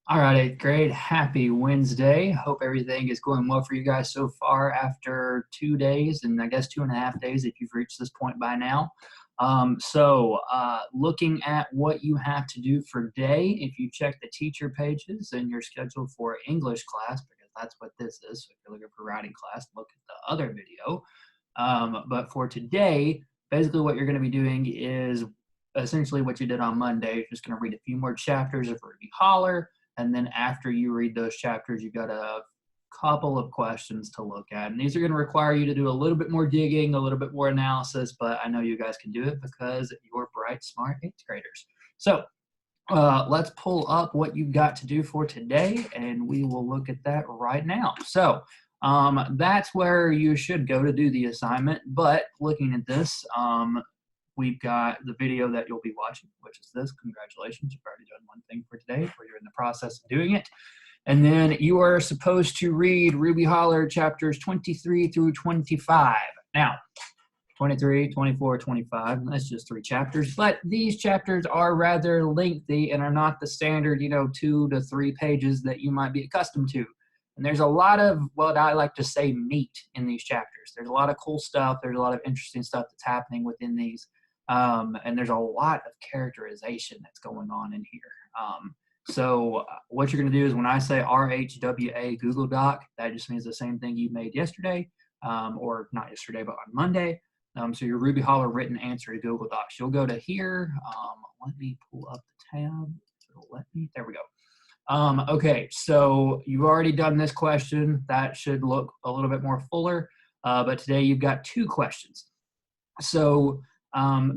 All right, eighth grade. Happy Wednesday. Hope everything is going well for you guys so far after 2 days, and I guess 2.5 days if you've reached this point by now. Looking at what you have to do for day, if you check the teacher pages and you're scheduled for English class, because that's what this is. So if you're looking for writing class, look at the other video. But for today, basically what you're going to be doing is essentially what you did on Monday. You're just going to read a few more chapters of Ruby Holler. And then after you read those chapters, you've got a couple of questions to look at. And these are going to require you to do a little bit more digging, a little bit more analysis, but I know you guys can do it because you're bright, smart eighth graders. So let's pull up what you've got to do for today, and we will look at that right now. So that's where you should go to do the assignment. But looking at this, we've got the video that you'll be watching, which is this. Congratulations, you've already done one thing for today, or you're in the process of doing it. And then you are supposed to read Ruby Holler chapters 23 through 25. Now, 23, 24, 25, that's just 3 chapters, but these chapters are rather lengthy and are not the standard, 2 to 3 pages that you might be accustomed to. And there's a lot of what I like to say meat in these chapters. There's a lot of cool stuff. There's a lot of interesting stuff that's happening within these. And there's a lot of characterization that's going on in here. So what you're going to do is when I say RHWA Google Doc, that just means the same thing you made yesterday, or not yesterday, but on Monday. So your Ruby Holler written answer to Google Docs. You'll go to here. Let me pull up the tab. There we go. Okay, so you've already done this question. That should look a little bit more fuller. But today you've got 2 questions. So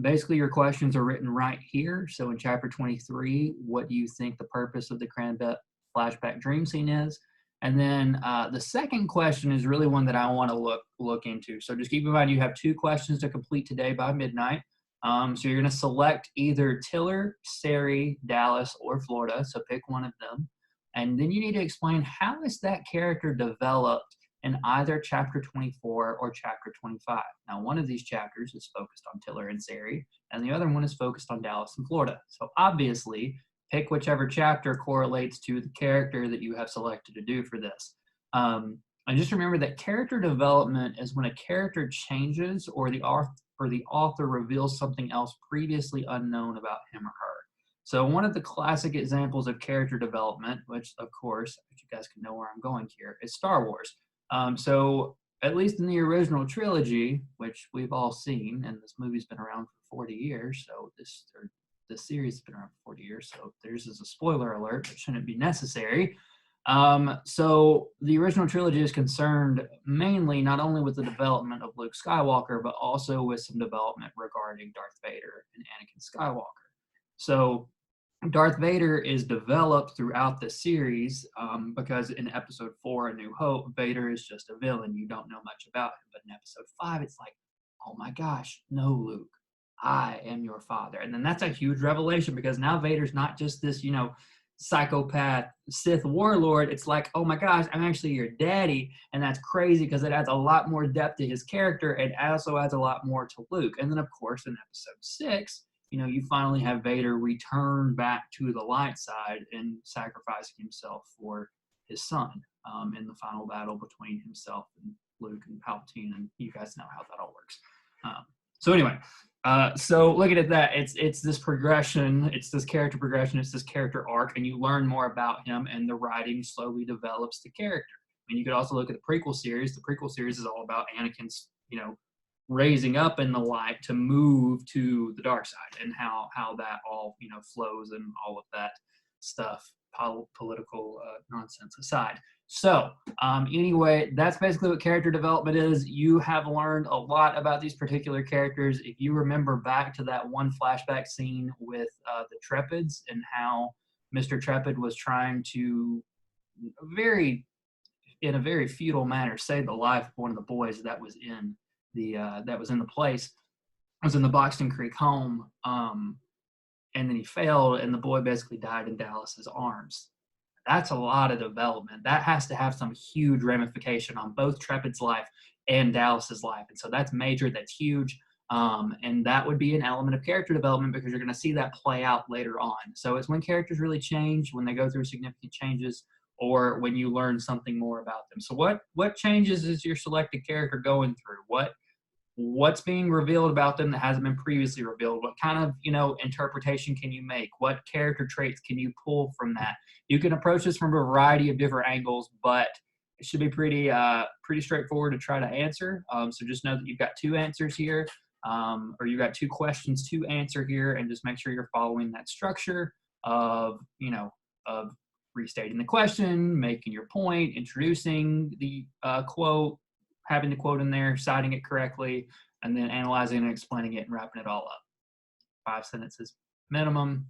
basically your questions are written right here. So in chapter 23, what do you think the purpose of the Cranbet flashback dream scene is? And then the second question is really one that I want to look into. So just keep in mind you have 2 questions to complete today by midnight. So you're going to select either Tiller, Sari, Dallas, or Florida. So pick one of them. And then you need to explain how is that character developed in either chapter 24 or chapter 25. Now, one of these chapters is focused on Tiller and Sari, and the other one is focused on Dallas and Florida. So obviously, pick whichever chapter correlates to the character that you have selected to do for this. And just remember that character development is when a character changes or the author reveals something else previously unknown about him or her. So one of the classic examples of character development, which of course, you guys can know where I'm going here, is Star Wars. So at least in the original trilogy, which we've all seen, and this movie's been around for 40 years, so this series has been around for 40 years, so there's a spoiler alert, it shouldn't be necessary. So the original trilogy is concerned mainly not only with the development of Luke Skywalker, but also with some development regarding Darth Vader and Anakin Skywalker. So Darth Vader is developed throughout the series because in episode 4, A New Hope, Vader is just a villain. You don't know much about him. But in episode 5, it's like, oh my gosh, no, Luke, I am your father. And then that's a huge revelation because now Vader's not just this, psychopath Sith warlord. It's like, oh my gosh, I'm actually your daddy. And that's crazy because it adds a lot more depth to his character and also adds a lot more to Luke. And then, of course, in episode 6, you finally have Vader return back to the light side and sacrificing himself for his son in the final battle between himself and Luke and Palpatine, and you guys know how that all works. So looking at that, it's this progression, it's this character progression, it's this character arc, and you learn more about him, and the writing slowly develops the character. And you could also look at the prequel series. The prequel series is all about Anakin's, raising up in the light to move to the dark side and how that all flows and all of that stuff, political nonsense aside. So anyway, that's basically what character development is. You have learned a lot about these particular characters. If you remember back to that one flashback scene with the Trepids and how Mr. Trepid was trying to in a very futile manner save the life of one of the boys that was in the place, was in the Boxton Creek home, and then he failed, and the boy basically died in Dallas's arms. That's a lot of development. That has to have some huge ramification on both Trepid's life and Dallas's life, and so that's major. That's huge. And that would be an element of character development because you're going to see that play out later on. So it's when characters really change, when they go through significant changes, or when you learn something more about them. So what changes is your selected character going through? What's being revealed about them that hasn't been previously revealed? What kind of, interpretation can you make? What character traits can you pull from that? You can approach this from a variety of different angles, but it should be pretty straightforward to try to answer. So just know that you've got two answers here, or you've got two questions to answer here, and just make sure you're following that structure of, of restating the question, making your point, introducing the quote, having the quote in there, citing it correctly, and then analyzing and explaining it and wrapping it all up. 5 sentences minimum.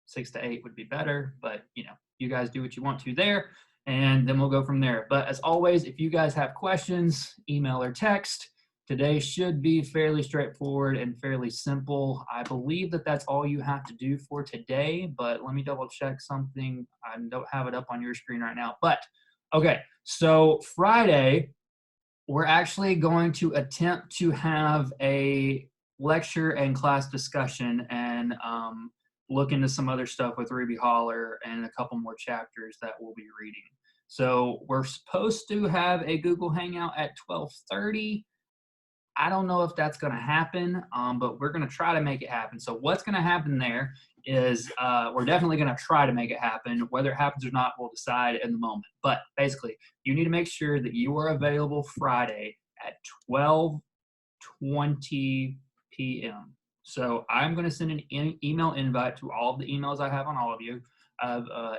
6 to 8 would be better, but you guys do what you want to there, and then we'll go from there. But as always, if you guys have questions, email or text. Today should be fairly straightforward and fairly simple. I believe that that's all you have to do for today, but let me double check something. I don't have it up on your screen right now, but okay. So Friday, we're actually going to attempt to have a lecture and class discussion and look into some other stuff with Ruby Holler and a couple more chapters that we'll be reading. So we're supposed to have a Google Hangout at 12:30. I don't know if that's going to happen, but we're going to try to make it happen. So what's going to happen there is we're definitely going to try to make it happen. Whether it happens or not, we'll decide in the moment. But basically, you need to make sure that you are available Friday at 12:20 p.m. So I'm going to send an email invite to all of the emails I have on all of you.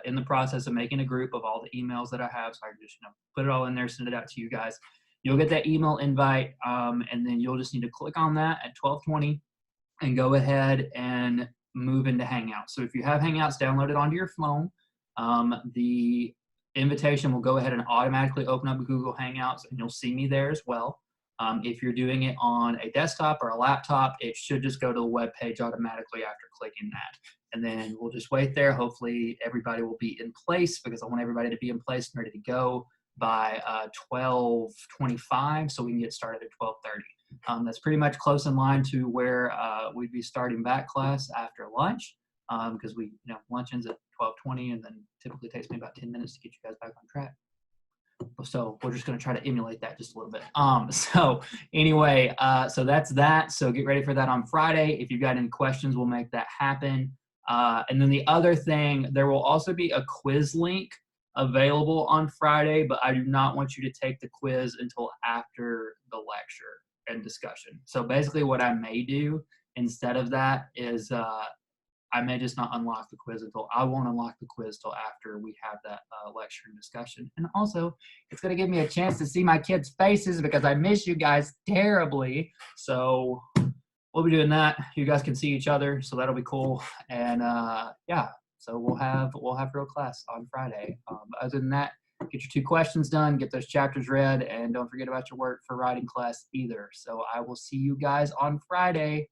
In the process of making a group of all the emails that I have, so I can just put it all in there, send it out to you guys. You'll get that email invite, and then you'll just need to click on that at 12:20 and go ahead and move into Hangout. So if you have Hangouts downloaded onto your phone, the invitation will go ahead and automatically open up Google Hangouts, and you'll see me there as well. If you're doing it on a desktop or a laptop, it should just go to the web page automatically after clicking that. And then we'll just wait there. Hopefully everybody will be in place because I want everybody to be in place and ready to go by 12:25, so we can get started at 12:30. That's pretty much close in line to where we'd be starting back class after lunch, because lunch ends at 12:20, and then typically takes me about 10 minutes to get you guys back on track. So we're just going to try to emulate that just a little bit. So anyway, so that's that. So get ready for that on Friday. If you've got any questions, we'll make that happen. And then the other thing, there will also be a quiz link available on Friday, but I do not want you to take the quiz until after the lecture and discussion. So basically what I may do instead of that is I may just not unlock the quiz I won't unlock the quiz till after we have that lecture and discussion. And also, it's going to give me a chance to see my kids' faces because I miss you guys terribly. So we'll be doing that. You guys can see each other, so that'll be cool. And yeah, so we'll have real class on Friday. Other than that, get your 2 questions done, get those chapters read, and don't forget about your work for writing class either. So I will see you guys on Friday.